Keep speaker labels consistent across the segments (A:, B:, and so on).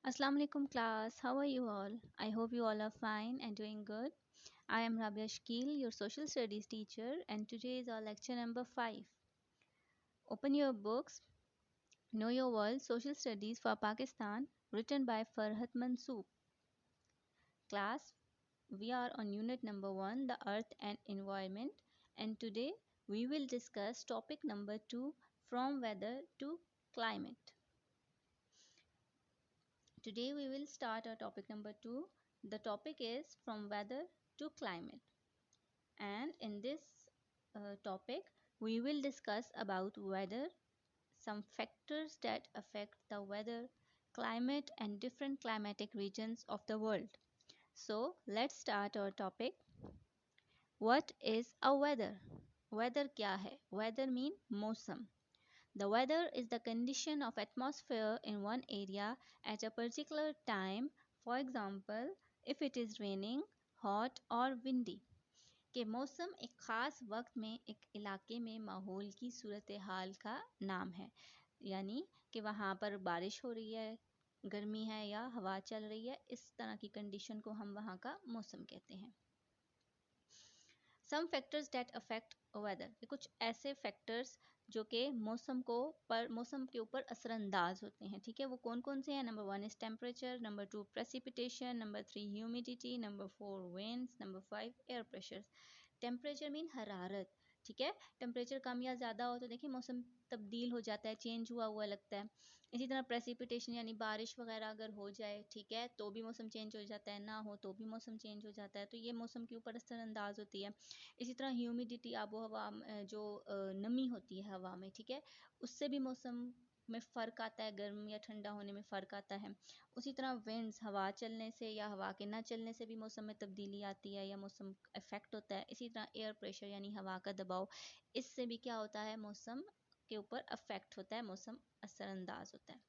A: Assalamu alaikum class. How are you all? I hope you all are fine and doing good. I am Rabia Shkil, your social studies teacher, and today is our lecture number 5. Open your books. Know Your World Social Studies for Pakistan, written by Farhat Mansoor. Class, we are on unit number 1, the earth and environment, and today we will discuss topic number 2, from weather to climate. Today we will start our topic number 2. The topic is from weather to climate. And in this topic we will discuss about weather, some factors that affect the weather, climate and different climatic regions of the world. So let's start our topic. What is a weather? Weather क्या है? Weather mean मौसम. The weather is the condition of atmosphere in one area at a particular time. For example, if it is raining, hot or windy. कि मौसम एक ख़ास वक्त में एक इलाके में माहौल की सूरत हाल का नाम है, यानी कि वहाँ पर बारिश हो रही है, गर्मी है या हवा चल रही है, इस तरह की कंडीशन को हम वहाँ का मौसम कहते हैं. Some factors that affect weather, कुछ ऐसे फैक्टर्स जो कि मौसम के ऊपर असरअंदाज होते हैं. ठीक है, वो कौन कौन से हैं? Number 1 is temperature, number 2 precipitation, number 3 humidity, number 4 winds, number 5 air pressure. Temperature mean हरारत. ठीक है, टेम्परेचर कम या ज़्यादा हो तो देखिए मौसम तब्दील हो जाता है, चेंज हुआ हुआ लगता है. इसी तरह प्रेसिपिटेशन यानी बारिश वगैरह अगर हो जाए, ठीक है, तो भी मौसम चेंज हो जाता है, ना हो तो भी मौसम चेंज हो जाता है. तो ये मौसम के ऊपर असरअंदाज होती है. इसी तरह ह्यूमिडिटी, आबो हवा, जो नमी होती है हवा में, ठीक है, उससे भी मौसम में फ़र्क आता है, गर्म या ठंडा होने में फ़र्क आता है. उसी तरह विंड्स, हवा चलने से या हवा के ना चलने से भी मौसम में तब्दीली आती है या मौसम इफ़ेक्ट होता है. इसी तरह एयर प्रेशर यानी हवा का दबाव, इससे भी क्या होता है, मौसम के ऊपर अफेक्ट होता है, मौसम असरअंदाज होता है.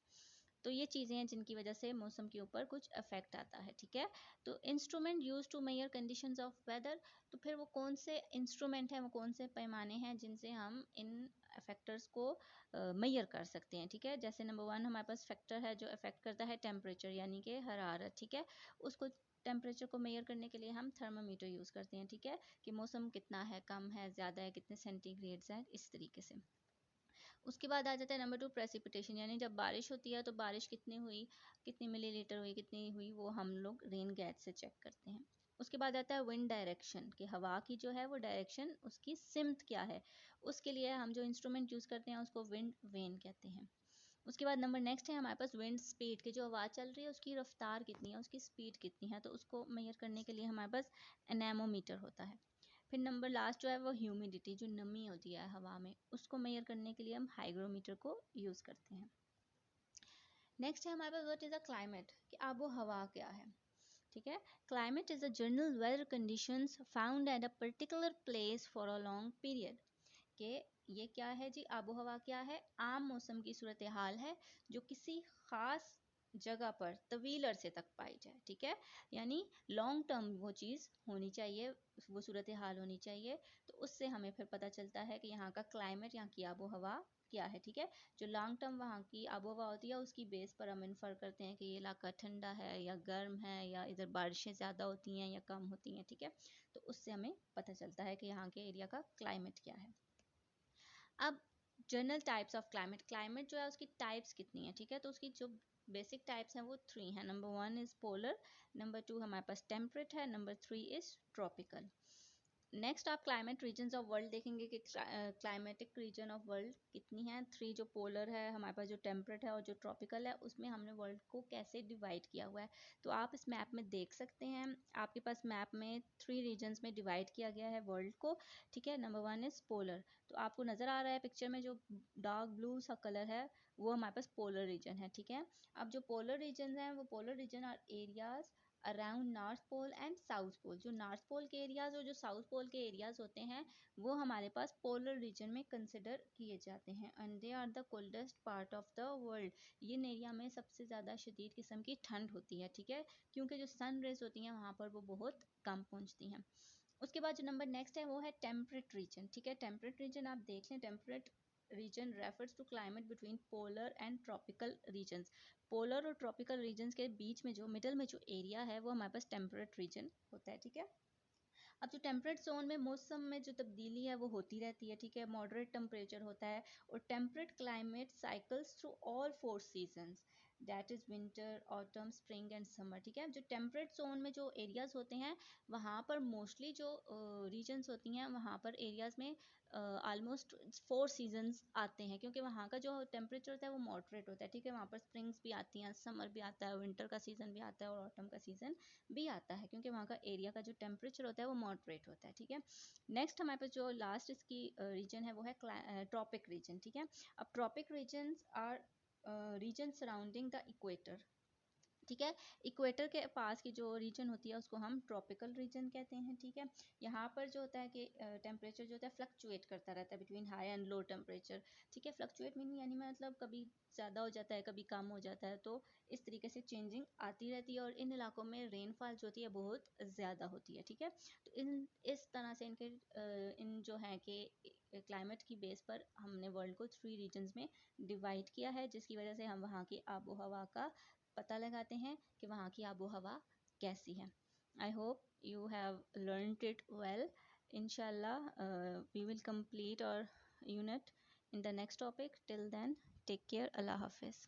A: तो ये चीज़ें हैं जिनकी वजह से मौसम के ऊपर कुछ अफेक्ट आता है. ठीक है, तो instrument use to measure conditions of weather, तो फिर वो कौन से इंस्ट्रूमेंट हैं, वो कौन से पैमाने हैं जिनसे हम इन फैक्टर्स को मेजर कर सकते हैं. ठीक है, जैसे नंबर 1 हमारे पास फैक्टर है जो अफेक्ट करता है टेम्परेचर यानी कि हरारत. ठीक है, उसको टेम्परेचर को मेजर करने के लिए हम थर्मामीटर यूज़ करते हैं. ठीक है, कि मौसम कितना है, कम है, ज़्यादा है, कितने सेंटीग्रेड्स हैं, इस तरीके से. उसके बाद आ जाता है नंबर 2 प्रेसिपिटेशन, यानी जब बारिश होती है तो बारिश कितनी हुई, कितनी मिलीलीटर हुई, कितनी हुई, वो हम लोग रेन गैज से चेक करते हैं. उसके बाद आता है विंड डायरेक्शन, कि हवा की जो है वो डायरेक्शन, उसकी सिमत क्या है, उसके लिए हम जो इंस्ट्रूमेंट यूज़ करते हैं उसको विंड वेन कहते हैं. उसके बाद नंबर नेक्स्ट है हमारे पास विंड स्पीड, की जो हवा चल रही है उसकी रफ्तार कितनी है, उसकी स्पीड कितनी है, तो उसको मेजर करने के लिए हमारे पास एनेमोमीटर होता है. फिर नंबर लास्ट जो है वो ह्यूमिडिटी, जो नमी होती है हवा में, उसको मेजर करने के लिए हम हाइग्रोमीटर को यूज़ करते हैं. नेक्स्ट है हमारे पास व्हाट इज़ अ क्लाइमेट, कि आबो हवा क्या है. ठीक है, climate is a general weather conditions found at a particular place for a long period. कि ये क्या है जी, आबो हवा क्या है, आम मौसम की सूरत हाल है जो किसी ख़ास जगह पर तवील अरसे तक पाई जाए. ठीक है, यानी लॉन्ग टर्म वो चीज़ होनी चाहिए, वो सूरत हाल होनी चाहिए, तो उससे हमें फिर पता चलता है कि यहाँ का क्लाइमेट, यहाँ की आबो हवा क्या है. ठीक है, जो लॉन्ग टर्म वहाँ की आबो हवा होती है उसकी बेस पर हम इन्फर करते हैं कि ये इलाका ठंडा है या गर्म है, या इधर बारिशें ज़्यादा होती हैं या कम होती हैं. ठीक है, तो उससे हमें पता चलता है कि यहाँ के एरिया का क्लाइमेट क्या है. अब general types of climate, climate जो है उसकी टाइप्स कितनी है. ठीक है, तो उसकी जो बेसिक टाइप्स हैं वो 3 हैं. नंबर 1 इज़ पोलर, नंबर 2 हमारे पास टेम्परेट है, नंबर 3 इज़ ट्रॉपिकल. नेक्स्ट आप क्लाइमेट रीजन्स ऑफ वर्ल्ड देखेंगे कि क्लाइमेटिक रीजन ऑफ वर्ल्ड कितनी है. 3 जो पोलर है, हमारे पास जो टेम्परेट है और जो ट्रॉपिकल है, उसमें हमने वर्ल्ड को कैसे डिवाइड किया हुआ है. तो आप इस मैप में देख सकते हैं, आपके पास मैप में 3 रीजन्स में डिवाइड किया गया है वर्ल्ड को. ठीक है, नंबर 1 इज़ पोलर, तो आपको नज़र आ रहा है पिक्चर में जो डार्क ब्लू सा कलर है वो हमारे पास पोलर रीजन है. ठीक है, अब जो पोलर रीजन हैं वो polar region are areas around north pole and south pole. जो नॉर्थ पोल के एरियाज़ और जो साउथ पोल के एरियाज़ होते हैं वो हमारे पास पोलर रीजन में कंसिडर किए जाते हैं. And they are the coldest part of the world. इन एरिया में सबसे ज़्यादा शदीद किस्म की ठंड होती है. ठीक है, क्योंकि जो सन रेज होती हैं वहाँ पर वो बहुत कम पहुँचती हैं. उसके बाद जो नंबर नेक्स्ट है वो है टेम्परेट रीजन. ठीक है, टेम्परेट रीजन आप देख लें, temperate region refers to climate between polar and tropical regions. Polar और ट्रॉपिकल रीजन्स के बीच में जो मिडल में जो एरिया है वो हमारे पास टेम्परेट रीजन होता है, ठीक है। अब जो टेम्परेट जोन में मौसम में जो तब्दीली है वो होती रहती है, ठीक है। मॉडरेट टेम्परेचर होता है और temperate climate cycles through all 4 seasons, that is winter, autumn, spring and summer, ठीक है। जो टेम्परेट जोन में जो एरियाज़ होते हैं वहाँ पर मोस्टली जो रीजन्स होती हैं वहाँ पर एरियाज़ में ऑलमोस्ट 4 सीजन्स आते हैं, क्योंकि वहाँ का जो टेम्परेचर होता है वो मॉडरेट होता है, ठीक है। वहाँ पर स्प्रिंग्स भी आती हैं, समर भी आता है, विंटर का सीज़न भी आता है और ऑटम का सीज़न भी आता है, क्योंकि वहाँ का एरिया का जो टेम्परेचर होता है वो मॉडरेट होता है, ठीक है। नेक्स्ट हमारे पास जो लास्ट इसकी रीजन है वो है ट्रॉपिक रीजन, ठीक है। अब tropic regions are region surrounding the equator, ठीक है। इक्वेटर के पास की जो रीजन होती है उसको हम ट्रॉपिकल रीजन कहते हैं, ठीक है। यहाँ पर जो होता है कि टेम्परेचर जो होता है फ्लक्चुएट करता रहता है between high and low temperature, ठीक है। फ्लक्चुएट मीनिंग यानी मतलब कभी ज़्यादा हो जाता है कभी कम हो जाता है, तो इस तरीके से चेंजिंग आती रहती है और इन इलाकों में रेनफॉल जो होती है बहुत ज़्यादा होती है, ठीक है। तो इस तरह से इनके इन जो है कि क्लाइमेट की बेस पर हमने वर्ल्ड को 3 रीजन्स में डिवाइड किया है, जिसकी वजह से हम वहाँ की आबो हवा का पता लगाते हैं कि वहाँ की आबो हवा कैसी है। I hope you have learned it well. इंशाल्लाह we will complete our unit in the next topic. Till then take care, अल्लाह हाफिज़।